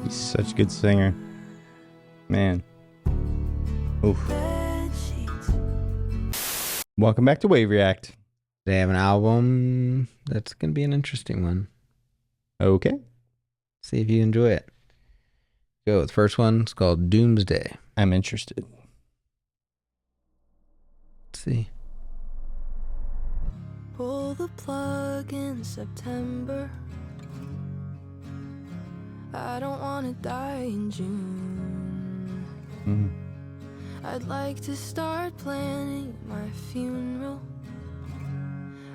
He's such a good singer. Man. Oof. Welcome back to Wave React. They have an album that's going to be an interesting one. Okay. See if you enjoy it. Go with the first one. It's called Doomsday. I'm interested. Let's see. Pull the plug in September. I don't want to die in June. I'd like to start planning my funeral.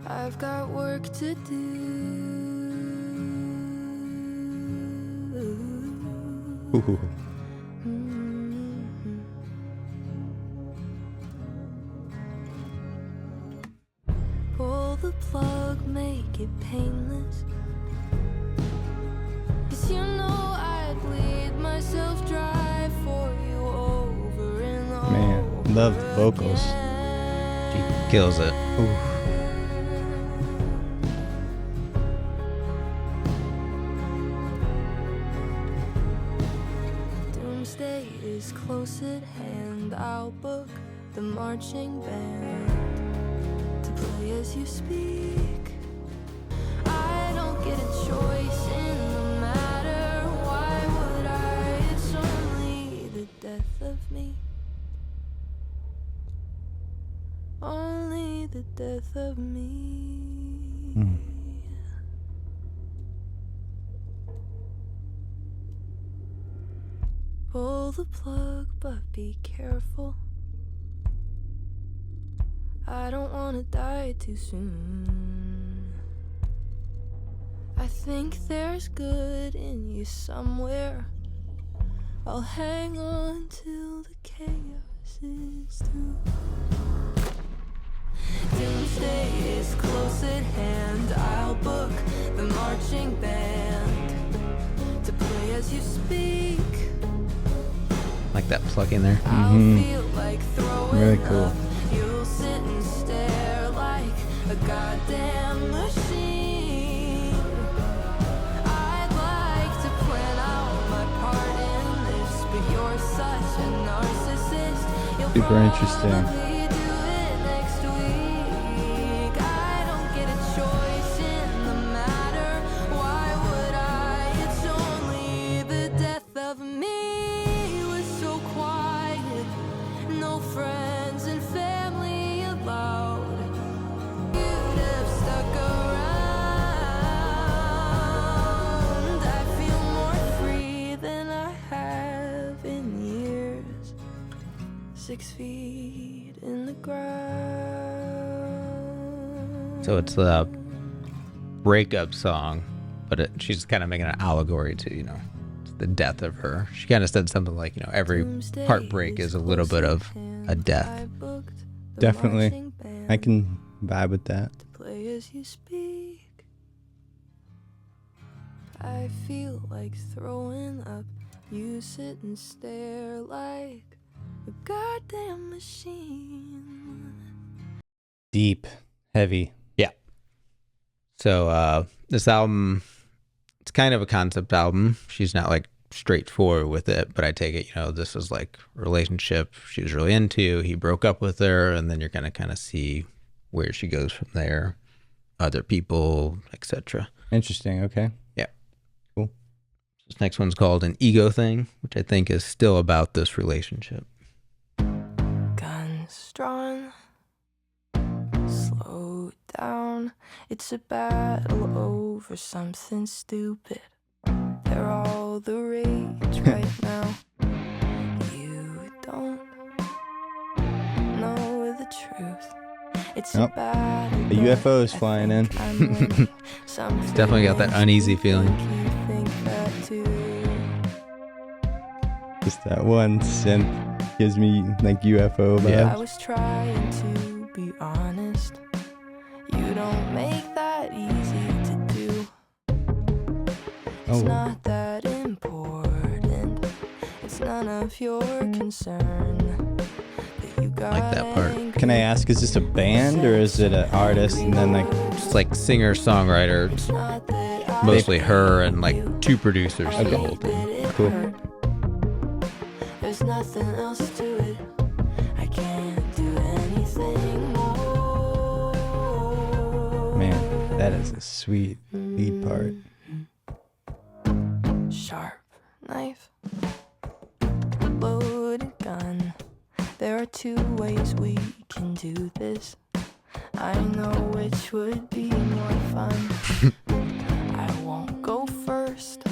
I've got work to do. Ooh. Pull the plug, make it painless. 'Cause you know I'd bleed myself dry for you over and over. Man, love the vocals. She kills it. Ooh. Doomsday is close at hand. I'll book the marching band to play as you speak. I don't get a choice in the matter. Why would I? It's only the death of me. Only the death of me. Pull the plug, but be careful. I don't want to die too soon. I think there's good in you somewhere. I'll hang on till the chaos is through. Doomsday is close at hand. I'll book the marching band to play as you speak. Like that plug in there. I'll feel like throwing Really cool. up. You'll sit and stare like a goddamn machine. I'd like to plan out my part in this, but you're such a narcissist. You'll Super interesting. probably do it next week. I don't get a choice in the matter. Why would I? It's only the death of me. So quiet, no friends and family allowed. You'd have stuck around. I feel more free than I have in years. 6 feet in the ground. So it's a breakup song, but she's kind of making an allegory to, the death of her. She kind of said something like, every heartbreak is a little bit of a death. Definitely. I can vibe with that. To play as you speak. I feel like throwing up. You sit and stare like a goddamn machine. Deep. Heavy. Yeah. So this album, it's kind of a concept album. She's not like straightforward with it, but I take it, this is like a relationship she was really into. He broke up with her, and then you're going to kind of see where she goes from there, other people, etc. Interesting. Okay. Yeah. Cool. This next one's called An Ego Thing, which I think is still about this relationship. Guns drawn. Slow down. It's a battle over something stupid. They're all the rage right now. You don't know the truth. It's a battle. The UFO is flying in. It's definitely got that uneasy feeling. You think that too. Just that one synth gives me like UFO vibes. Yeah. I was trying to be honest. You don't make that easy to do. It's not that important. It's none of your concern. But you I like that part. Can I ask, is this a band or is it an artist and then like It's like singer-songwriter. It's mostly her and like 2 producers for the whole thing. cool? There's nothing else to it. I can't do anything more. Man, that is a sweet lead part. Sharp knife, loaded gun. There are 2 ways we can do this. I know which would be more fun. I won't go first.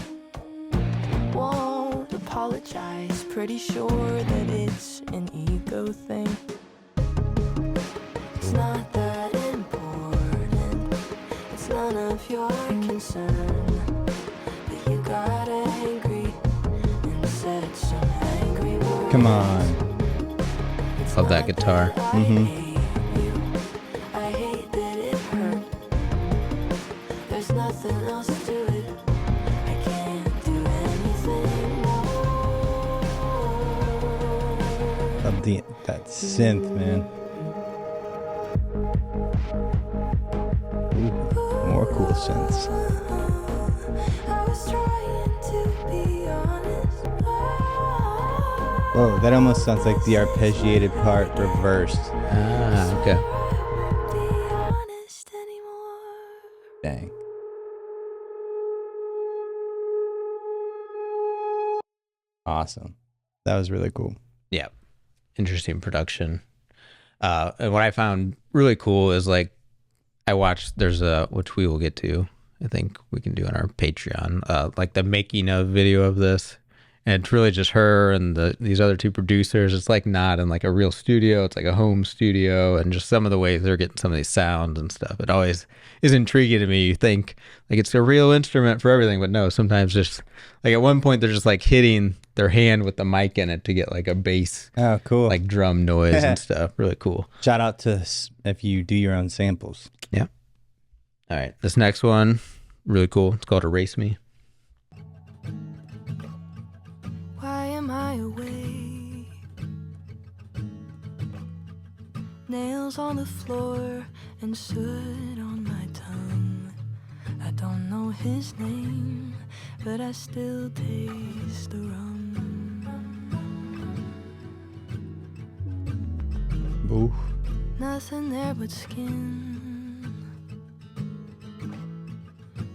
Won't apologize. Pretty sure that it's an ego thing. It's not that important. It's none of your concern. But you got angry and said some angry words. Come on. Love that guitar. Mm-hmm. I hate that it hurt. There's nothing else to it. I can't do anything more. Love that synth, man. Ooh, more cool synths. I was trying to be honest. Whoa, that almost sounds like the arpeggiated part reversed. Ah, okay. Be honest anymore. Dang. Awesome. That was really cool. Yeah. Interesting production. And what I found really cool is like, I watched, there's a, which we will get to, I think we can do on our Patreon, like the making of video of this. And it's really just her and these other 2 producers. It's like not in like a real studio. It's like a home studio, and just some of the ways they're getting some of these sounds and stuff. It always is intriguing to me. You think like it's a real instrument for everything, but no, sometimes just like at one point they're just like hitting their hand with the mic in it to get like a bass, Oh, cool. like drum noise and stuff. Really cool. Shout out to if you do your own samples. Yeah. All right. This next one, really cool. It's called Erase Me. Why am I away? Nails on the floor and soot on my tongue. I don't know his name, but I still taste the rum. Ooh. Nothing there but skin.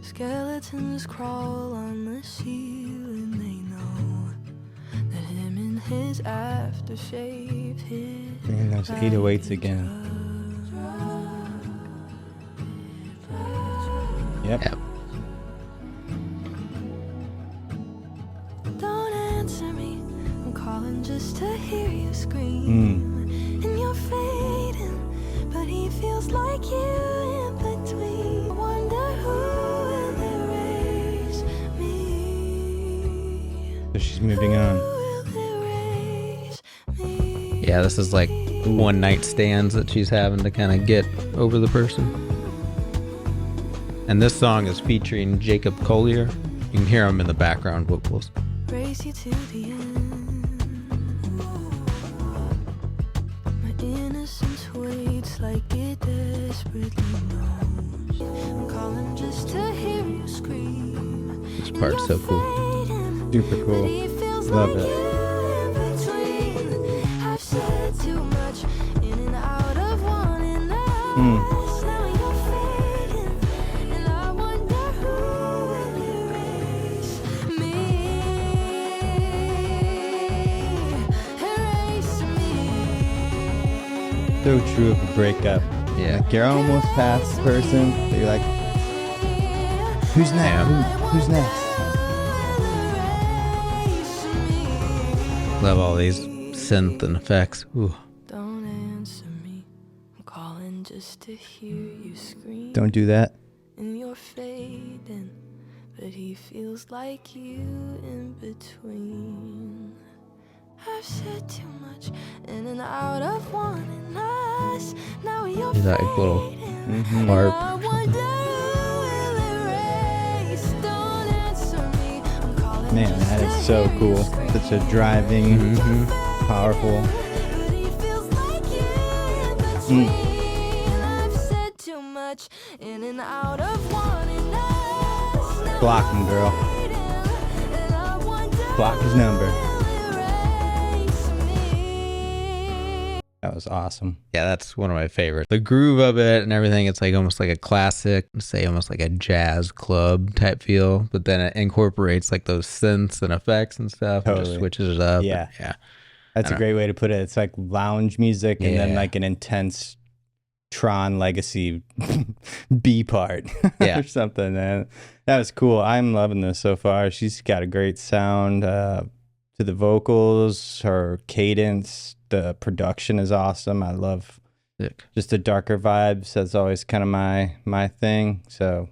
Skeletons crawl on the ceiling, they know that him and his aftershave hit. Bringing those 808s again. Yep. Yeah. Don't answer me, I'm calling just to hear you scream. And you're fading, but he feels like you in between. I wonder who will erase me. So she's moving on. Who will erase me? Yeah, this is like one night stands that she's having to kind of get over the person. And this song is featuring Jacob Collier. You can hear him in the background vocals. Race you to the end. My innocence waits like it desperately knows. I'm calling just to hear you scream. This part's so cool. Super cool. Love it. I've said too much in and out of wanting us. Now you're fading, and I wonder who will erase me. Erase me. So true of a breakup. Yeah. Like you're almost past the person, but you're like, who's next? Yeah. Who's next? Love all these synth and effects. Ooh. Don't answer me. I'm calling just to hear you scream. Don't do that. And you're fading, but he feels like you in between. I've said too much in and out of wanting us. Now you're He's like fading. little Mhm. harp I or wonder something. who will erase. Don't answer me. I'm calling Man, just that to is so hear cool. you scream. Such a driving, Mm-hmm. powerful. But he feels like between. I've said too much in and out of wanting us. Block him, girl. And I wonder Block his number. will erase me. That was awesome. Yeah, that's one of my favorites. The groove of it and everything, it's like almost like a classic, say almost like a jazz club type feel, but then it incorporates like those synths and effects and stuff and just Totally. switches it up. Yeah. Yeah. That's a great way to put it. It's like lounge music and then Yeah. like an intense Tron Legacy B part Yeah. or something. Man. That was cool. I'm loving this so far. She's got a great sound to the vocals, her cadence, the production is awesome. I love Sick. just the darker vibes. That's always kind of my thing. So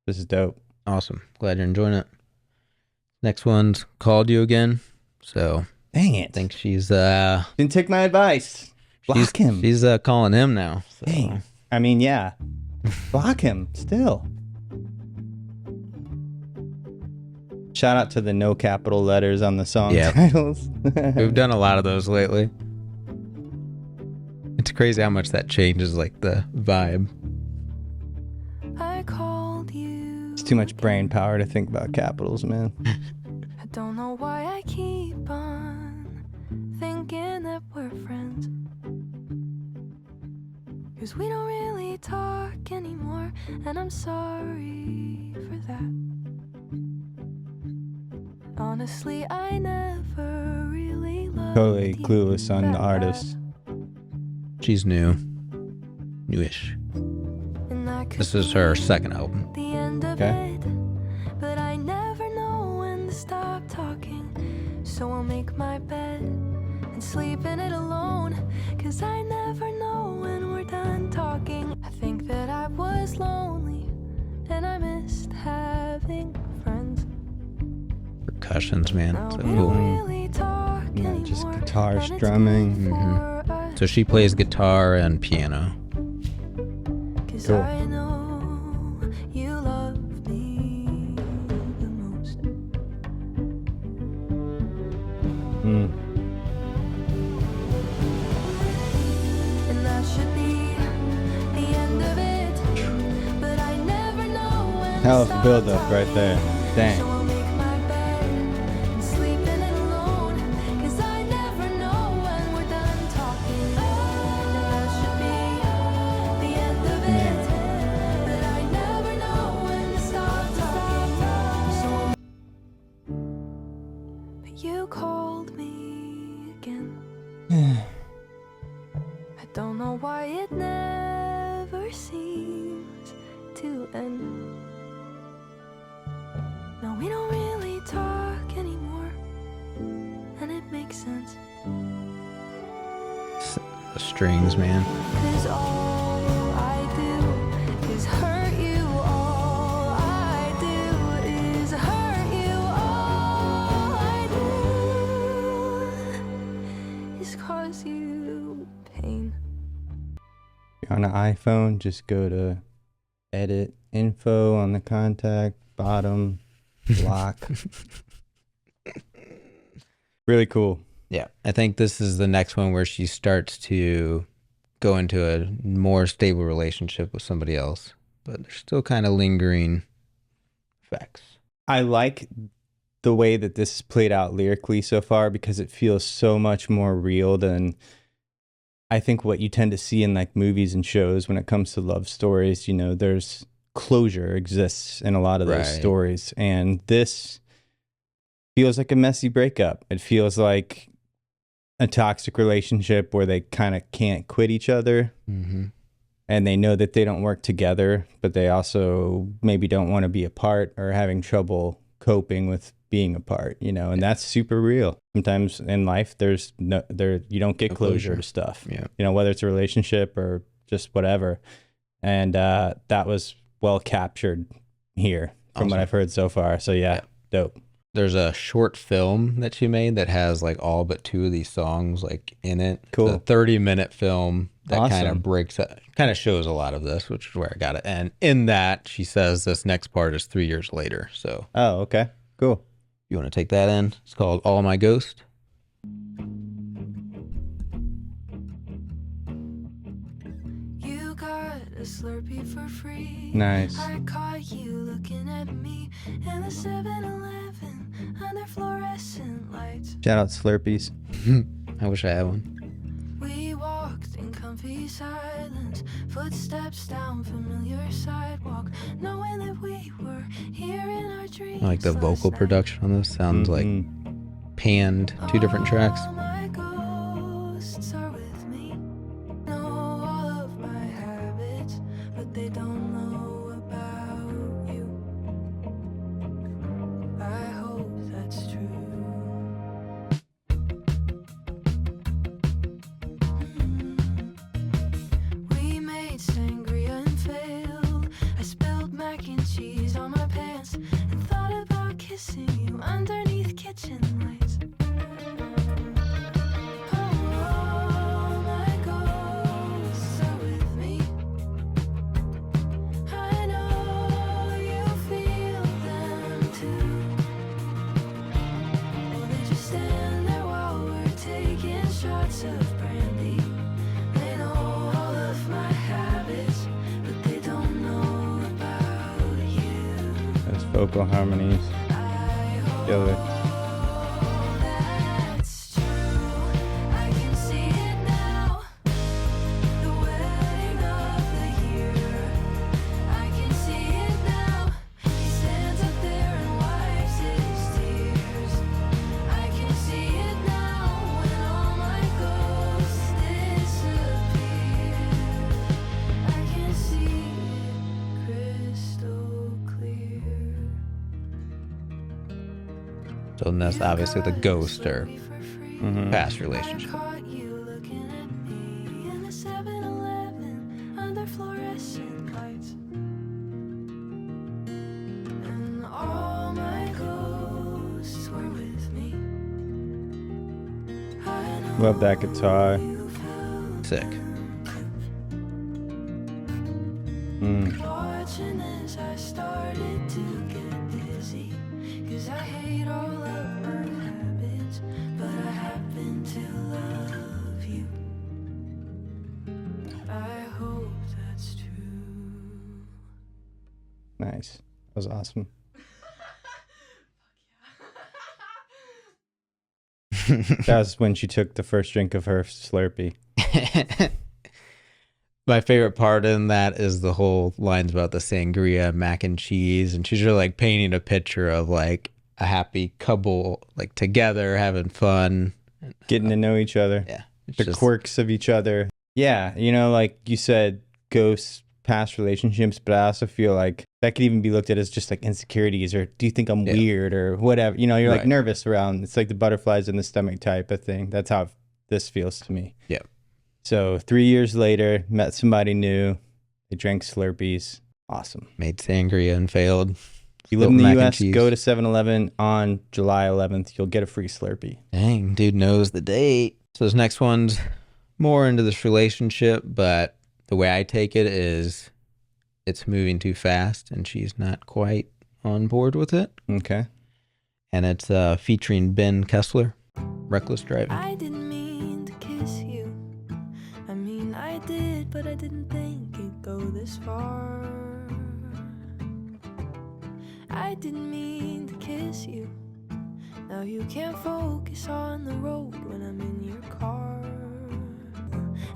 this is dope. Awesome. Glad you're enjoying it. Next one's Called You Again. So Dang I it. think she's Didn't take my advice. Block him. She's calling him now. So. Dang. I mean, yeah. Block him still. Shout out to the no capital letters on the song Yeah. titles. We've done a lot of those lately. It's crazy how much that changes like the vibe. I called you. It's too much brain power to think about capitals, man. I don't know why I keep on thinking that we're friends. 'Cause we don't really talk anymore, and I'm sorry for that. Honestly, I never really loved Totally you clueless on that the artist. She's newish. bad. And I could This is her second album. the end of Okay. it, but I never know when to stop talking. So I'll make my bed and sleep in it alone, 'cause I never know when we're done talking. I think that I was lonely and I missed having friends. Percussions, man. Now So we cool. don't really talk Yeah, anymore, just guitar and it's strumming. good Mhm. for us, So she plays guitar and piano. 'cause Cool. I know you love me the most. Mm. And that should be the end of it, but I never know when Hell of to a stop build up right talking. there. So Dang. I'll make my bed and sleep in it alone, 'cause I never know when we're done talking. And that should be the end of it, but I never know when to stop talking. So but you called me again. I don't know why it never seems to end. No, we don't really talk anymore, and it makes sense. The strings, man. 'Cause all I do is hurt you. All I do is hurt you. All I do is cause you pain. If you're on an iPhone, just go to edit info on the contact, bottom, block. Really cool. Yeah. I think this is the next one where she starts to go into a more stable relationship with somebody else, but there's still kind of lingering effects. I like the way that this is played out lyrically so far because it feels so much more real than I think what you tend to see in like movies and shows when it comes to love stories. You know, there's closure exists in a lot of those Right. stories, and this feels like a messy breakup. It feels like a toxic relationship where they kind of can't quit each other. Mm-hmm. And they know that they don't work together, but they also maybe don't want to be apart or having trouble coping with being apart, you know, and that's super real. Sometimes in life, you don't get No closure closure. to stuff, Yeah. you know, whether it's a relationship or just whatever. And that was well captured here from what Awesome. I've heard so far. So yeah, dope. There's a short film that she made that has like all but two of these songs like in it. Cool. It's a 30-minute film that kind Awesome. of breaks up, kind of shows a lot of this, which is where I got it. And in that, she says this next part is 3 years later. So Oh, okay, cool. you want to take that in? It's called All My Ghost. Slurpee for free. Nice. I caught you looking at me in the 7-Eleven under fluorescent lights. Shout out Slurpees. I wish I had one. We walked in comfy silence, footsteps down familiar sidewalk, knowing that we were here in our dreams. I like the vocal production on this. Sounds like panned 2 different tracks. All my ghosts are with me. Know all of my habits, but they don't know about you. I hope that's true. We made sangria and failed. I spilled mac and cheese on my pants and thought about kissing you underneath kitchen lights. All my ghosts are with me. I know you feel them too. Or they just stand there while we're taking shots of brandy. They know all of my habits, but they don't know about you. Those vocal harmonies. I hope Killer. that's true. I can see it now. The wedding of the year. I can see it now. He stands up there and wipes his tears. I can see it now when all my ghosts disappear. I can see it crystal clear. So that's obviously the ghost or past relationship. Caught you looking at me in the 7-Eleven under fluorescent lights. And all my ghosts were with me. I know Love that guitar. you felt Sick. watching as I started to get dizzy. 'Cause I hate all of my habits, but I happen to love you. I hope that's true. Nice. That was awesome. That was when she took the first drink of her Slurpee. My favorite part in that is the whole lines about the sangria, mac and cheese, and she's really like painting a picture of like a happy couple, like together having fun, Getting to know each other. yeah, it's The just- quirks of each other. Yeah, like you said, ghosts, past relationships, but I also feel like that could even be looked at as just like insecurities or do you think I'm Yeah. weird or whatever. You're like Right. nervous around. It's like the butterflies in the stomach type of thing. That's how this feels to me. Yeah. So 3 years later, met somebody new. They drank Slurpees. Awesome. made sangria and failed. You live in Spilled the mac and U.S., cheese. go to 7-Eleven on July 11th. You'll get a free Slurpee. Dang, dude knows the date. So this next one's more into this relationship, but the way I take it is it's moving too fast and she's not quite on board with it. Okay. And it's featuring Ben Kessler, Reckless Driving. I didn't mean to kiss you. I mean, I did, but I didn't think it'd go this far. I didn't mean to kiss you. Now you can't focus on the road when I'm in your car.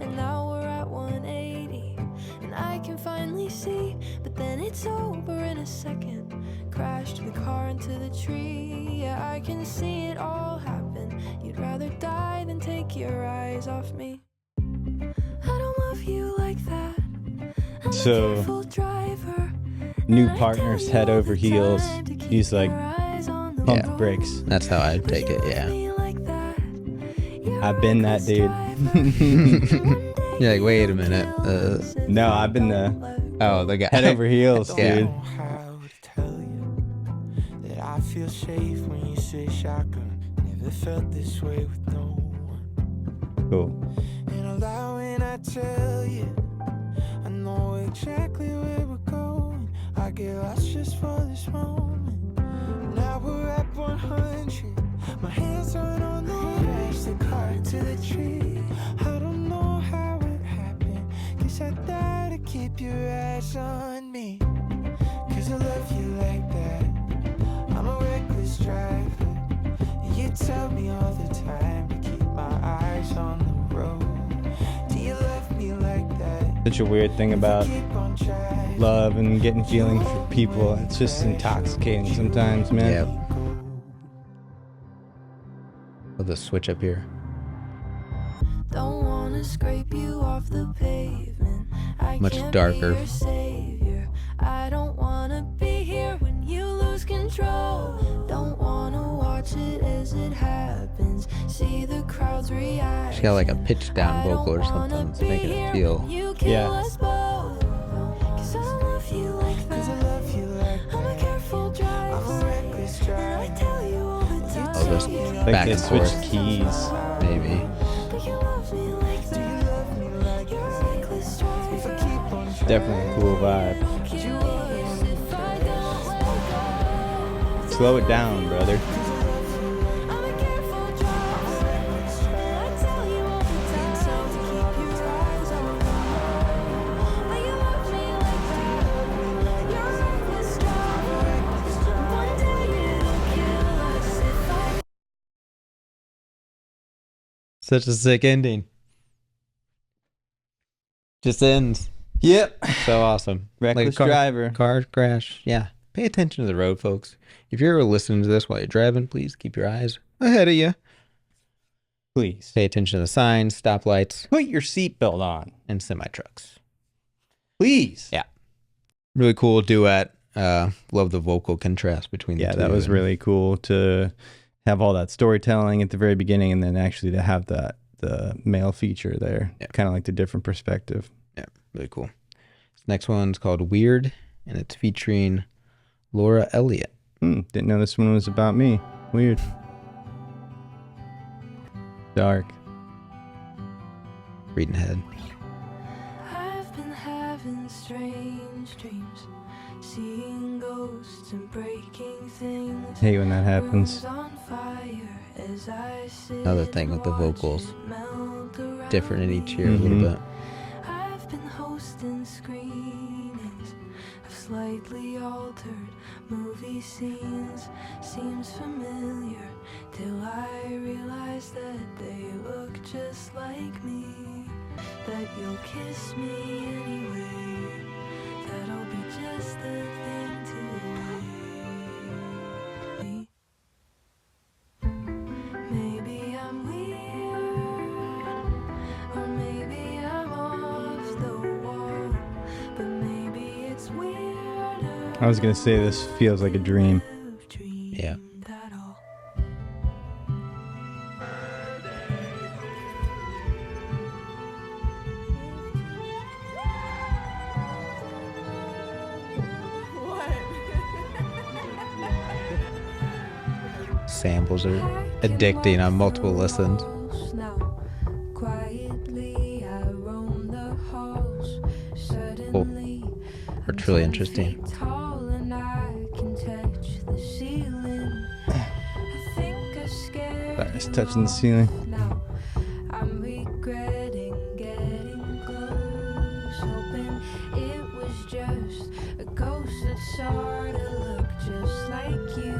And now we're at 180, and I can finally see, but then it's over in a second. Crashed the car into the tree. Yeah, I can see it all happen. You'd rather die than take your eyes off me. I don't love you like that. I'm So, a careful driver. New And I partners tell you head all over the heels. time to keep He's like, your eyes on the pump Yeah. the brakes. That's how I But take you it, love yeah. me like that. You're I've been that reckless dude. driver. You're like, wait a minute. No, I've been the Oh, the guy. head over heels, Yeah. dude. Know how to tell you that I feel safe when you say shotgun. Never felt this way with no one. Cool. And allow when I tell you, I know exactly where we're going. I get lost just for this moment. Now we're at 100. My hands aren't on the crash the car into the tree. I don't know how it happened. Guess I died to keep keep your eyes on me. Cause I love you like that. I'm a reckless driver. You tell me all the time to keep my eyes on the road. Do you love me like that? Such a weird thing about Keep on driving. love and getting feelings for people. It's just intoxicating sometimes, man. Yeah. With the switch up here. Don't wanna scrape you off the pavement. I Much can't darker. Be your savior. I don't wanna be here when you lose control. Don't wanna watch it as it happens. See the crowd's reaction. She's got like a pitch down vocal or something to make it feel. Yeah. Cause I love you like Cause I that. love you like I'm a that. careful driver. I'm a reckless And I driver. tell you all the time. I'll just Like back they and switched forth. keys. Maybe. Do you love me like Do you that? love me like You're a that? reckless If I driver. keep on driving. Definitely a cool vibe. Kill us if I don't let go. Slow it down, brother. I'm a careful driver. I tell you all the time to keep your eyes on me. But you love me like that. You're a reckless driver. One day it'll kill us if I. Such a sick ending. Just ends. Yep. So awesome. Reckless car, driver. Car crash. Yeah. Pay attention to the road, folks. If you're ever listening to this while you're driving, please keep your eyes ahead of you. Please. Pay attention to the signs, stoplights, Put your seatbelt on. and semi-trucks. Please. Yeah. Really cool duet. Love the vocal contrast between the Yeah, two. that was and- really cool to have all that storytelling at the very beginning and then actually to have the male feature there. Yeah. Kind of like the different perspective. Yeah, really cool. This next one's called Weird, and it's featuring Laura Elliott. Didn't know this one was about me. Weird. Dark. Reading ahead. I've been having strange dreams, seeing ghosts and breaking things. Hate when that happens. Rooms on fire as I sit Another thing with the and watch vocals. it melt around Different in each me. ear a little bit. I've been hosting screenings of slightly altered movie scenes. Seems familiar till I realize that they look just like me. That you'll kiss me anyway. That'll be just the thing to me. Maybe I'm weird, or maybe I'm off the wall, but maybe it's weirder. I was going to say this feels like a dream. Yeah. At all. Samples are addicting on multiple listens. Now, quietly I roam the halls. Suddenly, Or truly interesting. tall and I can touch the ceiling. I think I scared Sorry, it's you touching the ceiling. off now. I'm regretting getting close, hoping it was just a ghost that sorta looked just like you.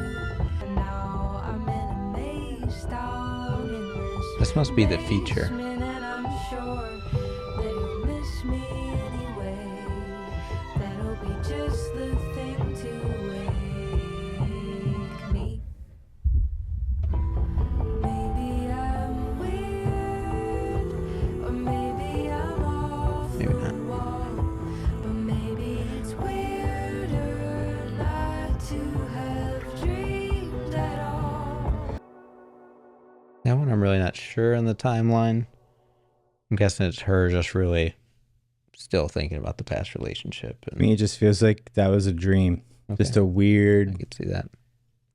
And now I'm in a maze down in This must be the feature. basement, and I'm sure that you'll miss me anyway. That'll be just the thing to wake me. Maybe I'm weird, or maybe I'm off Maybe the not. wall, but maybe it's weirder not to have dreamed at all. That one I'm really not sure on the timeline. I'm guessing it's her just really still thinking about the past relationship. I And mean, it just feels like that was a dream. Just okay, a I weird. could see that.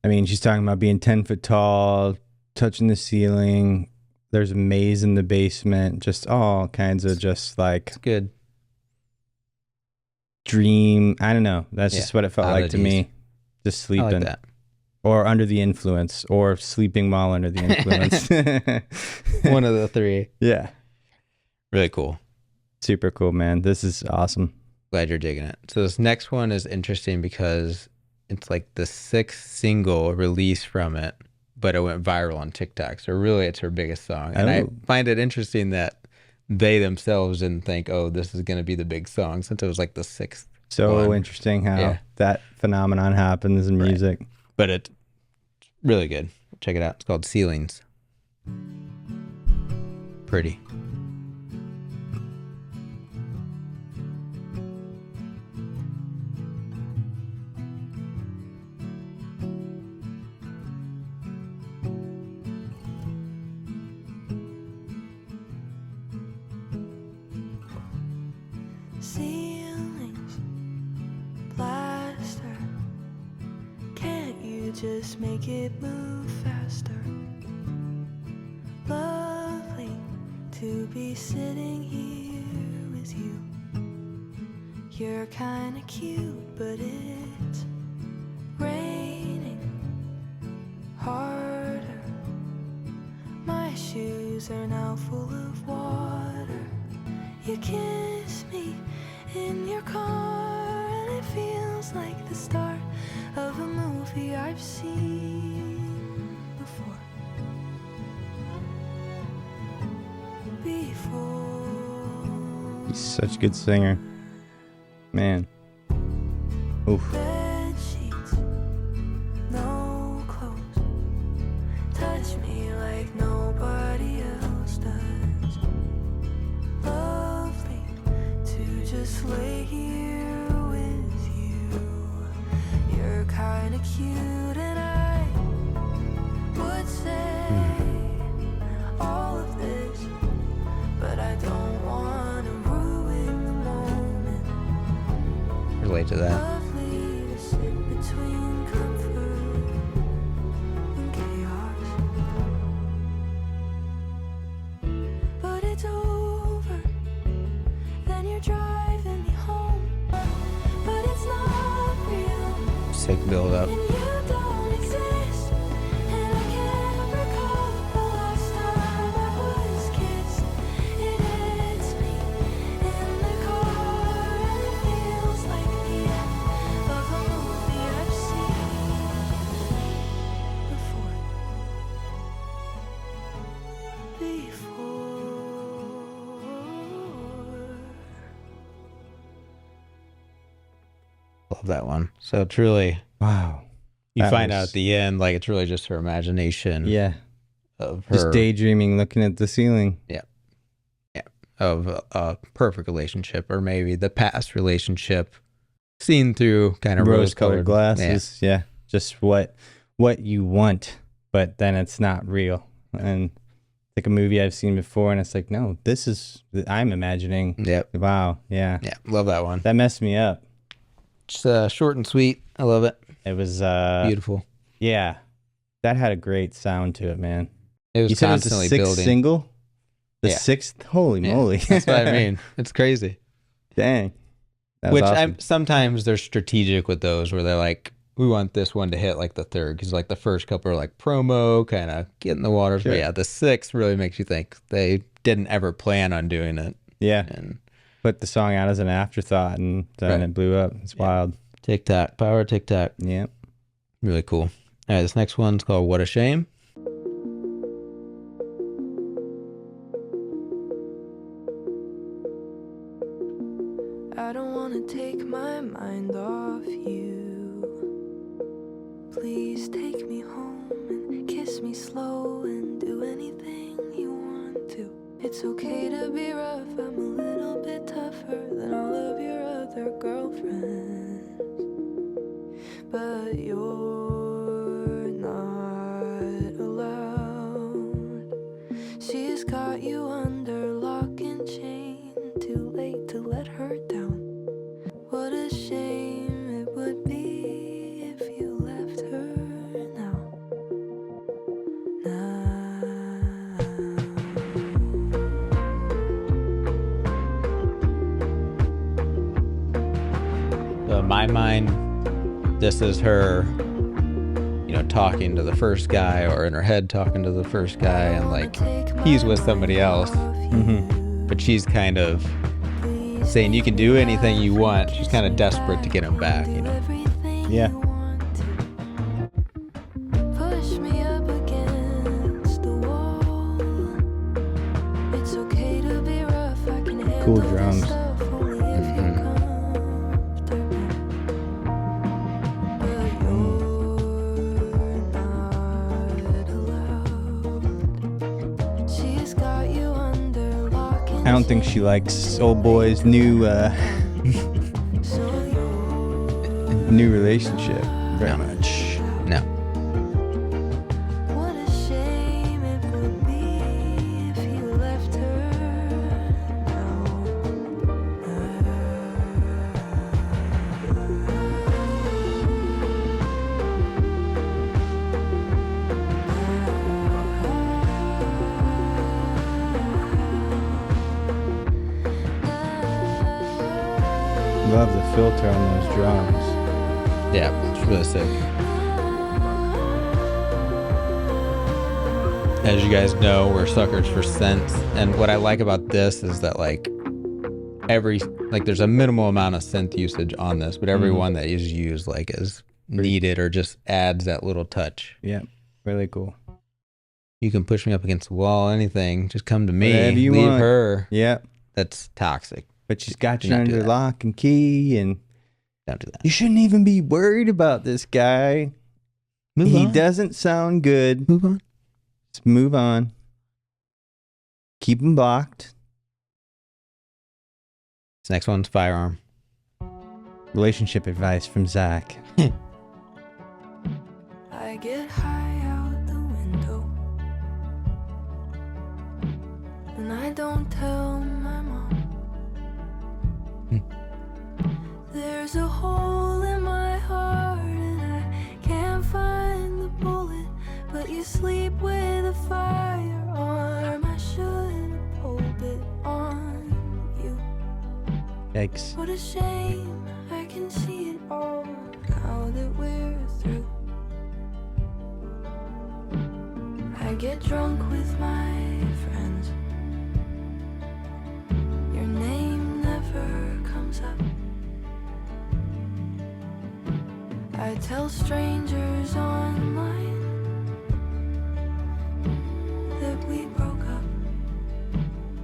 I mean, she's talking about being 10 foot tall, touching the ceiling. There's a maze in the basement. Just all kinds of just like It's good. dream. I don't know. That's Yeah, just what it felt like to oddities. me. Just I sleeping. like that. Or under the influence. Or sleeping while under the influence. One of the three. Yeah. Really cool. Super cool, man. This is awesome. Glad you're digging it. So this next one is interesting because it's like the 6th single release from it, but it went viral on TikTok. So really it's her biggest song. And I find it interesting that they themselves didn't think, oh, this is going to be the big song, since it was like the 6th. So one. interesting how that phenomenon happens in music. Right. But it's really good. Check it out. It's called Ceilings. Pretty. Ceilings, plaster. Can't you just make it move faster? Lovely to be sitting here with you. You're kinda cute, but it's raining harder. My shoes are now full of water. You kiss me in your car, and it feels like the start of a movie I've seen before. He's such a good singer. Man. Oof. Bed sheets, no clothes. Touch me like nobody else does. Lovely to just lay here with you. You're kinda cute, and I would say all of this, but I don't wanna ruin the moment. Relate to that. Lovely to sit between comfort and chaos. But it's over, then you're driving me home. But it's not real, Sick build up. and you don't exist. And I can't recall the last time I was kissed. It hits me in the car, and it feels like the end of a movie I've seen before. Love that one. So it's really, Wow. you That find out was- at the end, like it's really just her imagination Yeah. of her, Just daydreaming, looking at the ceiling. of a perfect relationship, or maybe the past relationship seen through kind of Rose-colored Yeah. glasses. Yeah. Just what you want, but then it's not real. And like a movie I've seen before, and it's like, no, this is, I'm imagining. Yep. Wow. Yeah. Yeah. Love that one. That messed me up. Just short and sweet. I love it. It was, Beautiful. yeah. That had a great sound to it, man. It was You said it was the constantly 6th building. single? The Yeah. 6th? Holy Yeah, moly. That's what I mean. It's crazy. Dang. That was Which awesome. sometimes they're strategic with those, where they're like, we want this one to hit like the 3rd, because like the first couple are like promo, kind of get in the waters. Sure. But yeah, the 6th really makes you think they didn't ever plan on doing it. Yeah. And Put the song out as an afterthought, and then Right. it blew up. It's wild. TikTok, power of TikTok. Yeah. Really cool. All right, this next one's called What a Shame. I don't wanna take my mind off you. Please take me home and kiss me slow and do anything you want to. It's okay to be rough, I'm a little bit tougher than all of your other girlfriends. But you're not allowed. She's got you under lock and chain. Too late to let her down. What a shame it would be if you left her now. So in my mind, this is her, talking to the first guy, or in her head talking to the first guy, and like he's with somebody else, Mm-hmm. but she's kind of saying you can do anything you want. She's kind of desperate to get him back, you know. Yeah. Push me up against the wall. It's okay to be rough. I can handle Cool this drums. stuff only if you're comfortable. But you're not allowed. She's got you under lock and I don't think she likes old boy's new new relationship very much. No. what a shame it would be if you left her Love the filter on those drums. Yeah, it's really sick. As you guys know, we're suckers for synths, and what I like about this is that like there's a minimal amount of synth usage on this, but every one that is used like is needed or just adds that little touch. Yeah, really cool. You can push me up against the wall, anything. Just come to me. Whatever you Leave want. her. Yeah, That's toxic. but she's got Do you not do under that. lock and key, and Don't do that. you shouldn't even be worried about this guy. He doesn't sound good. Move on. Just move on. Keep him blocked. This next one's Firearm. Relationship advice from Zach. I get high out the window, and I don't tell my mom. There's a hole in my heart, and I can't find the bullet. But you sleep with a firearm. I should have pulled it on you. Yikes. What a shame, I can see it all now that we're through. I get drunk with my friends. Your name never comes up. I tell strangers online that we broke up.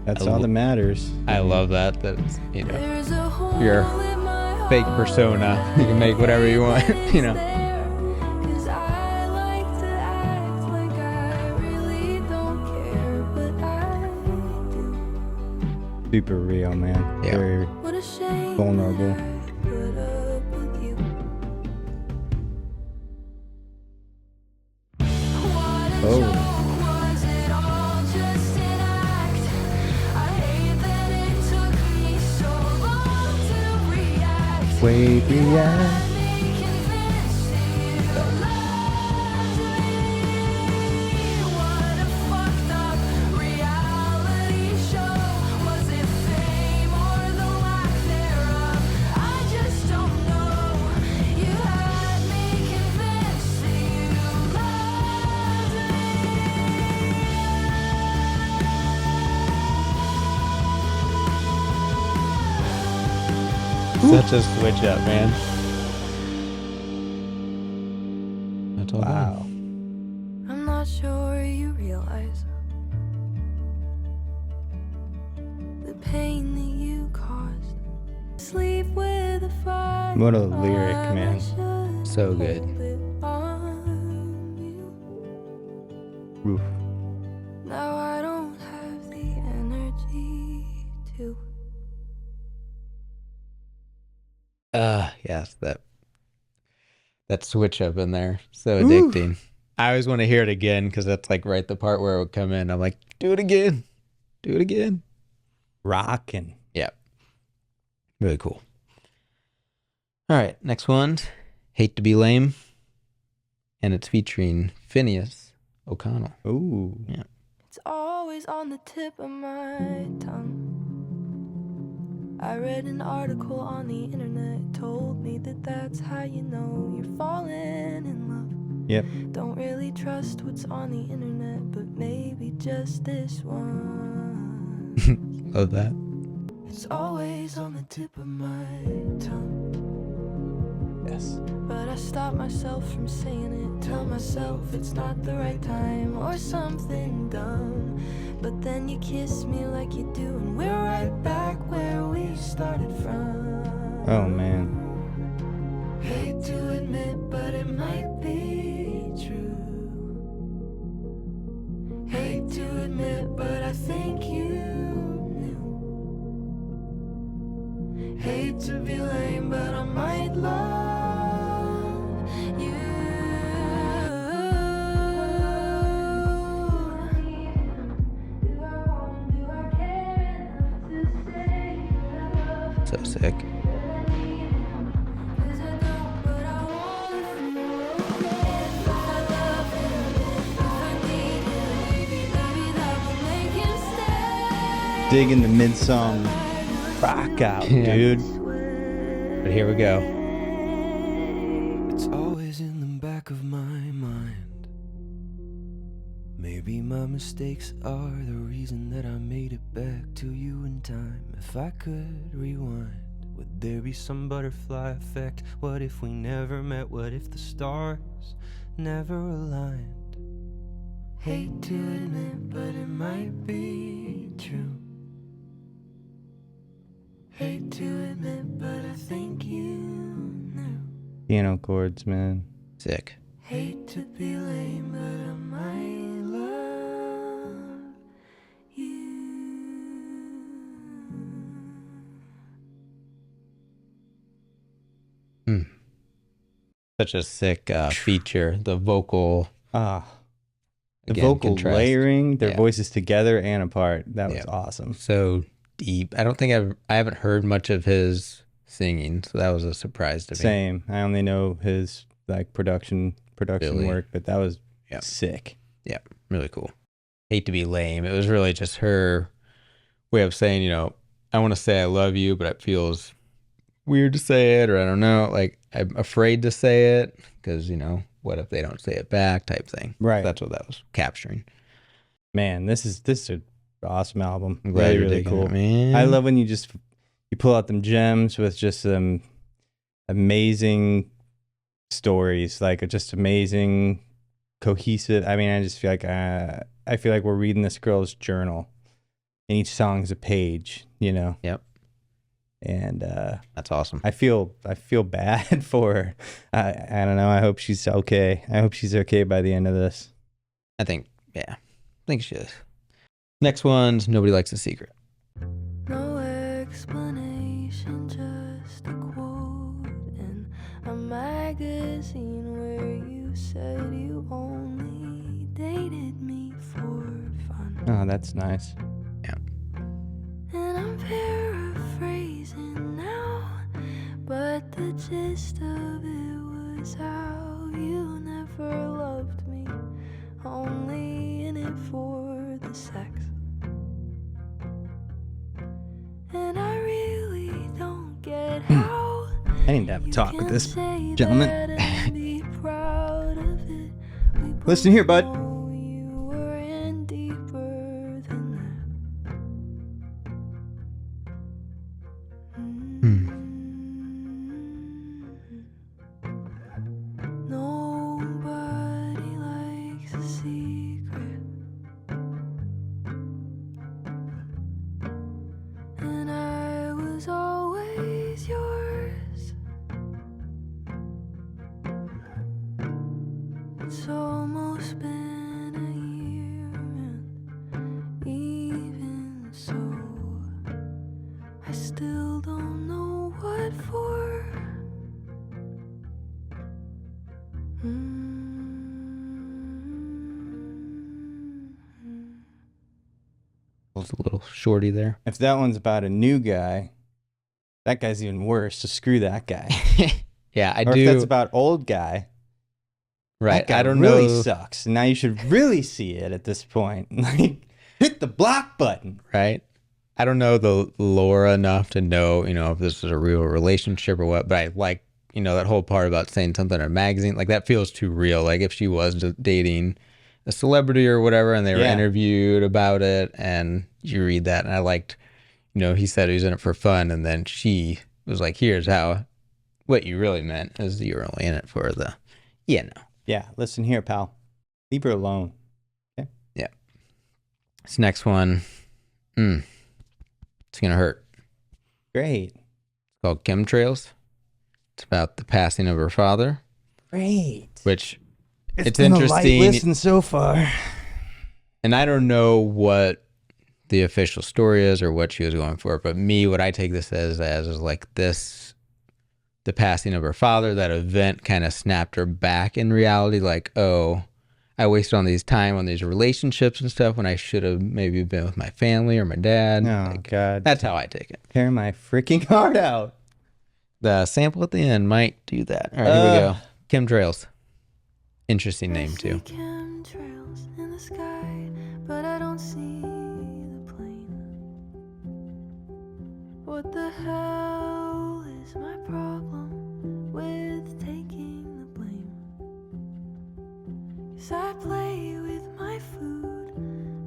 That's all that matters. I love that. That's, you know, There's a hole your in my heart. fake persona. You can make whatever you want, you know. There, 'cause I like to act like I really don't care, but I do. Super real, man. Yeah. Very What a shame vulnerable. that I put up with you. What a Oh. joke, was it all just an act? I hate that it took me so long to react. Wait, react. Such a switch up, man. That's all Wow. I'm not sure you realize the pain that you caused. Sleep with a fire. What a lyric, man. So good. Oof. Now I don't have the energy to. Yes, that switch up in there, so addicting. I always want to hear it again because that's like right the part where it would come in. I'm like, do it again, do it again. Rockin'. Yeah, really cool. All right, next one, Hate to Be Lame, and it's featuring Finneas O'Connell. Ooh. Yeah. It's always on the tip of my tongue. I read an article on the internet, told me that that's how you know you're falling in love. Yep. Don't really trust what's on the internet, but maybe just this one. Love that. It's always on the tip of my tongue. Yes. But I stop myself from saying it. Tell myself it's not the right time or something dumb. But then you kiss me like you do, and we're right back where we started from. Oh man. Hate to admit, but it might be true. Hate to admit, but I think you knew. Hate to be lame, but I might love you. Do I want, do I care enough to say that I love So sick. Cause I don't, but I want him. If I love him, if I need him, maybe that will make him stay. Digging the mid-song rock out, Yeah. dude. But here we go. It's always in the back of my mind. Maybe my mistakes are the reason that I made it back to you in time. If I could rewind, would there be some butterfly effect? What if we never met? What if the stars never aligned? Hate to admit, but it might be true. Hate to admit, but I think you knew. Piano chords, man. Sick. Hate to be lame, but I might love you. Such a sick feature. The vocal. Ah. The Again, vocal contrast. layering, their Yeah. voices together and apart. That was Yeah. awesome. So deep. I don't think I haven't heard much of his singing, so that was a surprise to me. Same. I only know his like production Really? work, but that was Yep. sick. Yeah, really cool. Hate to be lame. It was really just her way of saying, I want to say I love you, but it feels weird to say it, or I don't know. Like, I'm afraid to say it because, what if they don't say it back type thing. Right. That's what that was capturing. Man, this is an awesome album. I'm glad Really, you're really digging cool. it, man. I love when you pull out them gems with just some amazing stories, like just amazing, cohesive. I mean, I just feel like we're reading this girl's journal, and each song's a page, Yep. And That's awesome. I feel bad for her. I don't know. I hope she's okay. I hope she's okay by the end of this. I think she is. Next one's Nobody Likes a Secret. No explanation, just a quote in a magazine where you said you only dated me for fun. Oh, that's nice. And I'm paraphrasing now, but the gist of it was how you never loved me, only in it for the sex. And I really don't get how I need to have a talk with this say gentleman. that and be proud of it. We Listen here, both bud. know you were in deeper than that. Nobody likes a secret, and I was always yours. It's almost been a year, and even so, I still don't know what for. Was a little shorty there. If that one's about a new guy, that guy's even worse. So screw that guy. Yeah, I Or do. if that's about old guy, Right. that guy I don't really know. sucks. Now you should really see it at this point. Like, hit the block button. Right. I don't know the Laura enough to know, if this is a real relationship or what, but I like, that whole part about saying something in a magazine, like that feels too real. Like if she was dating a celebrity or whatever and they were Yeah. interviewed about it and you read that, and I liked, he said he was in it for fun, and then she was like, here's how, what you really meant is you were only in it for the, Yeah, listen here, pal. Leave her alone. Yeah. This next one, it's going to hurt. Great. It's called Chemtrails. It's about the passing of her father. Great. Which, it's been interesting. A light listen so far. And I don't know what the official story is or what she was going for, but what I take this as is like this, the passing of her father, that event kind of snapped her back in reality. Like, oh, I wasted on these time on these relationships and stuff when I should have maybe been with my family or my dad. Oh, God. That's how I take it. Tear my freaking heart out. The sample at the end might do that. All right, here we go. Chemtrails. Interesting name, too. Chemtrails in the sky, but I don't see the plane. What the hell is my problem with taking the blame? 'Cause I play with my food,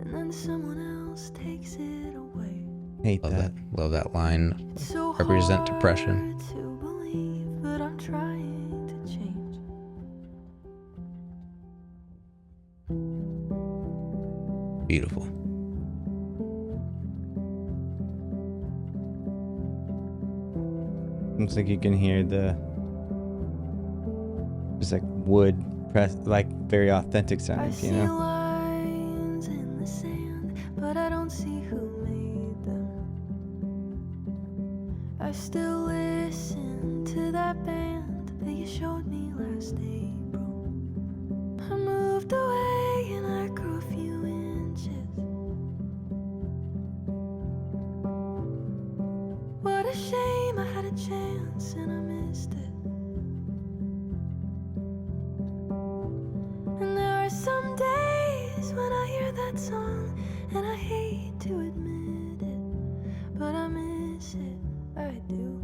and then someone else takes it away. Hate that. Love that line. It's so Represent hard depression. to believe, but I'm trying to change. Beautiful. It's like you can hear just like wood press, like very authentic I sounding, see lines in the sand, but I don't see who made them. I still listen to that band that you showed me last April. I moved away and I grew a few inches. What a shame, I had a chance and I missed it. And there are some days when I hear that song and I hate to admit it, but I miss it, I do.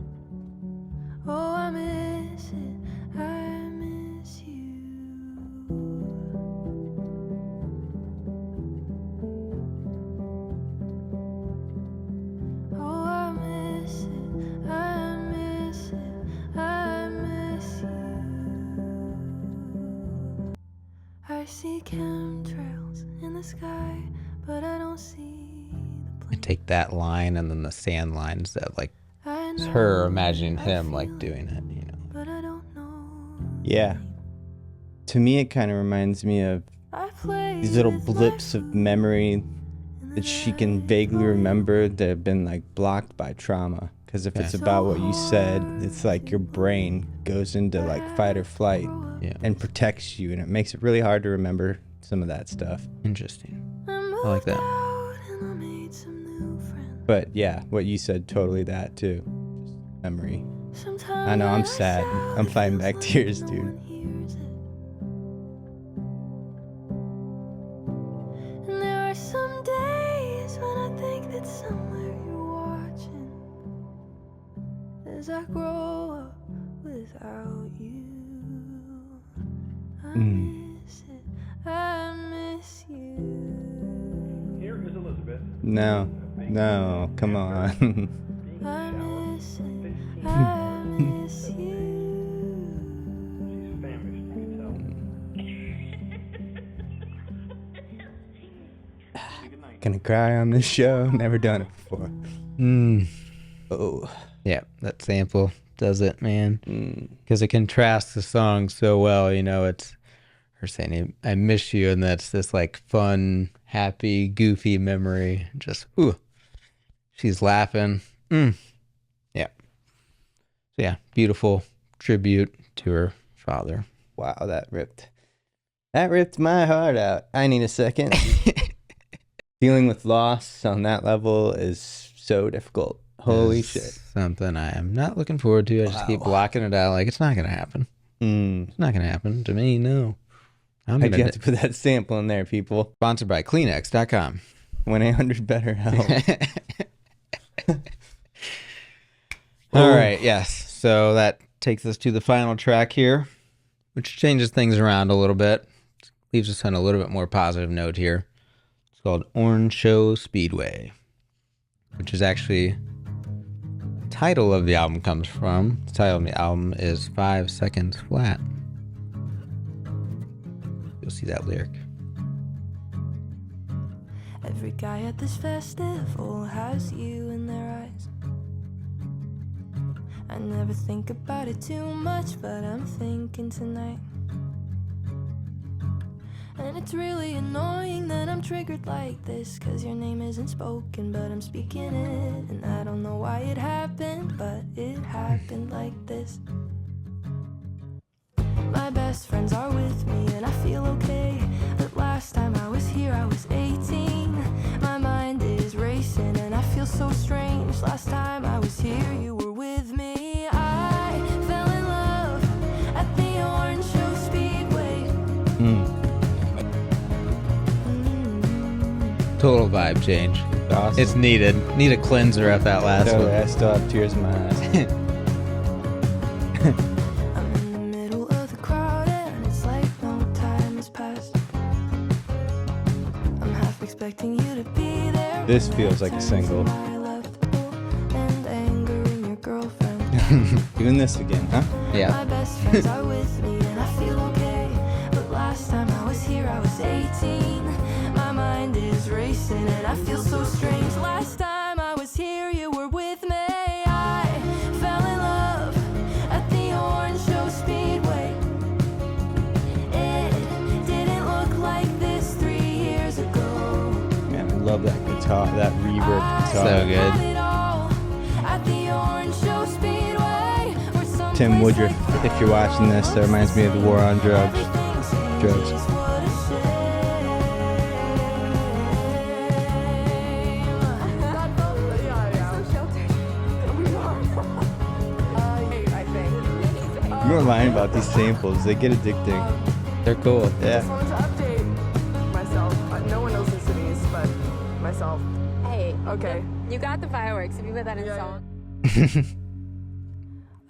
Oh, I miss it, I miss you. Oh, I miss it, I miss it, I miss you. I see chemtrails in the sky, but I don't see the I plane. take that line and then the sand lines that like I it's know her imagining I him feel like doing it, but I don't know. Yeah. To me, it kind of reminds me of I play these little with my blips of food memory and that then she I can vaguely go remember that have been like blocked by trauma. Because if it's Yeah. about what you said, it's like your brain goes into like fight or flight Yeah. and protects you, and it makes it really hard to remember some of that stuff. Interesting. I like that. out and I made some new friends. But yeah, what you said, totally that too. Just memory. Sometimes I know, I'm when I sad. shout, I'm it fighting feels back like tears, no dude. one hears it. And there are some days when I think that somewhere you're watching as I grow up without you. I miss it, I miss you. Here is Elizabeth. No, come on. I miss it, I miss you. She's famished, you can tell. Gonna cry on this show. Never done it before. Oh. Yeah, that sample does it, man. Because it contrasts the song so well. It's her saying, I miss you. And that's this like fun, happy, goofy memory. Just, ooh, she's laughing. Yeah. So yeah, beautiful tribute to her father. Wow, that ripped my heart out. I need a second. Dealing with loss on that level is so difficult. Holy Is shit. Something I am not looking forward to. I just keep blocking it out. Like, it's not going to happen. It's not going to happen to me. No. I'm How'd going you have to put that sample in there, people? Sponsored by Kleenex.com. 1-800-BETTER-HELP. All right. Yes. So that takes us to the final track here, which changes things around a little bit. Leaves us on a little bit more positive note here. It's called Orange Show Speedway. which is actually the title of the album comes from. The title of the album is 5 Seconds Flat. You'll see that lyric. Every guy at this festival has you in their eyes. I never think about it too much, but I'm thinking tonight. And it's really annoying that I'm triggered like this, 'cause your name isn't spoken, but I'm speaking it. And I don't know why it happened, but it happened like this. My best friends are with me and I feel okay, but last time I was here I was 18. My mind is racing and I feel so strange. Last time I was here you were with me. I fell in love at the Orange Show Speedway. Total vibe change. Awesome. It's needed. Need a cleanser at that last Totally, one. I still have tears in my eyes. I'm in the middle of the crowd and it's like no time has passed. I'm half expecting you to be there. This when feels I like a turn to single. my left and anger in your girlfriend. Doing this again, huh? My Yeah. best friends are with me and I feel okay, but last time I was here I was 18. My mind is racing and I feel so strange. Last time I was here you were with me. I fell in love at the Orange Show Speedway. It didn't look like this 3 years ago. Man, I love that guitar, that reverb guitar. So good. Had it all at the Orange Show Speedway, or someplace Tim Woodruff, like if you're watching this, that reminds me of the war on drugs. Drugs. You were lying about these samples. They get addicting. They're cool. Yeah. Just wanted to update myself. No one knows the cities, but myself. Hey, Okay. you got the fireworks. If you put that in Yeah. song.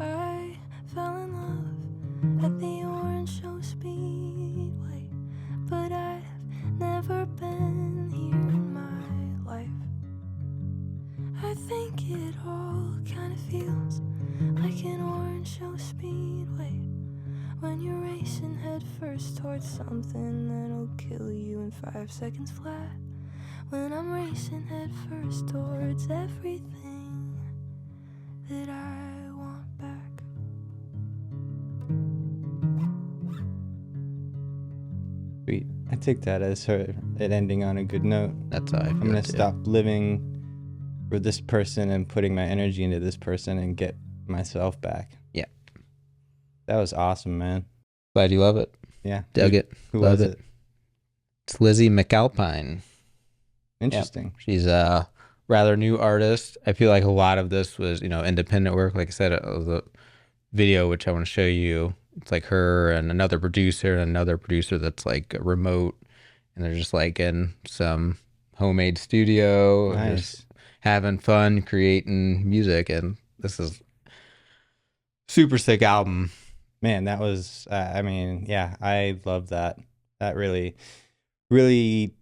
I fell in love at the Orange Show Speedway, but I've never been here in my life. I think it all kind of feels like an Orange Show Speedway when you're racing head first towards something that'll kill you in 5 seconds flat. When I'm racing head first towards everything that I want back. Sweet. I take that as it ending on a good note. That's how I feel. I'm gonna too. stop living for this person and putting my energy into this person and get myself back. Yeah. That was awesome, man. Glad you love it. Yeah. Dug it. Who Love was it. It's Lizzy McAlpine. Interesting. She's a rather new artist. I feel like a lot of this was, independent work. Like I said, the video, which I want to show you, it's like her and another producer that's like remote. And they're just like in some homemade studio, Nice. just having fun, creating music. And this is super sick album. Man, that was, yeah, I love that. That really, really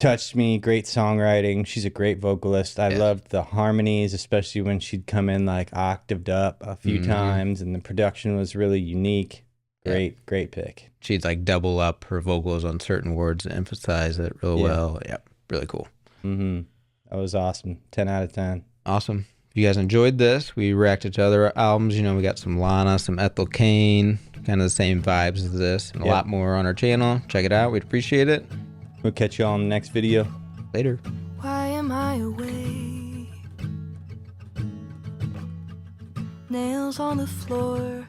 touched me. Great songwriting. She's a great vocalist. I Yeah. loved the harmonies, especially when she'd come in like octaved up a few Mhm. times, and the production was really unique. Yeah. Great pick. She'd like double up her vocals on certain words and emphasize it real Yeah. well. Yeah, really cool. Mm-hmm. That was awesome. 10 out of 10. Awesome. If you guys enjoyed this, we reacted to other albums. We got some Lana, some Ethel Cain, kind of the same vibes as this, and a Yep. lot more on our channel. Check it out. We'd appreciate it. We'll catch you all in the next video. Later. Why am I away? Nails on the floor,